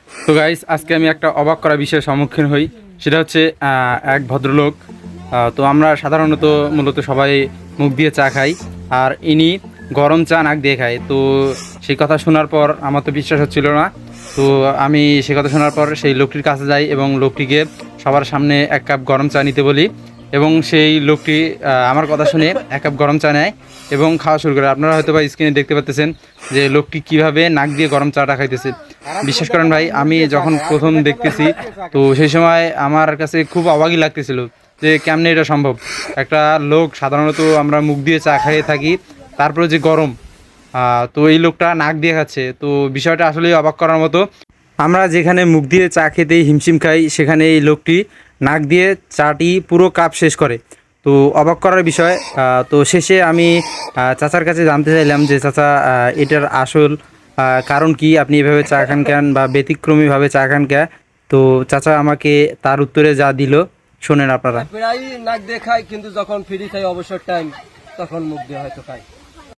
তো গাইস, আজকে আমি একটা অবাক করা বিষয়ের সম্মুখীন হই। সেটা হচ্ছে এক ভদ্রলোক। তো আমরা সাধারণত মূলত সবাই মুখ দিয়ে চা খাই, আর ইনি গরম চা নাক দিয়ে খায়। তো সেই কথা শোনার পর আমার তো বিশ্বাস হচ্ছিল না। তো আমি সেই কথা শোনার পর সেই লোকটির কাছে যাই এবং লোকটিকে সবার সামনে এক কাপ গরম চা নিতে বলি, এবং সেই লোকটি আমার কথা শুনে এক কাপ গরম চা নেয় এবং খাওয়া শুরু করে। আপনারা হয়তো বা স্ক্রিনে দেখতে পাচ্ছেন যে লোকটি কিভাবে নাক দিয়ে গরম চাটা খাইতেছে। বিশ্বাস করেন ভাই, আমি যখন প্রথম দেখতেছি তো সেই সময় আমার কাছে খুব অবাকই লাগতেছিল যে কেমনে এটা সম্ভব। একটা লোক, সাধারণত আমরা মুখ দিয়ে চা খাইয়ে থাকি, তারপরে যে গরম, তো এই লোকটা নাক দিয়ে খাচ্ছে। তো বিষয়টা আসলেই অবাক করার মতো। আমরা যেখানে মুখ দিয়ে চা খেতেই হিমশিম খাই, সেখানে এই লোকটি নাক দিয়ে চাটি পুরো কাপ শেষ করে। তো অবাক করার বিষয়। তো শেষে আমি চাচার কাছে জানতে চাইলাম যে চাচা, এটার আসল কারণ কি, আপনি এভাবে চা খান কেন বা ব্যতিক্রমীভাবে চা খান কেন? তো চাচা আমাকে তার উত্তরে যা দিল শোনেন আপনারা। প্রায় নাক দিয়ে খাই, কিন্তু যখন ফ্রি খাই অবসর টাইম তখন মুখ দিয়ে হয়তো খাই।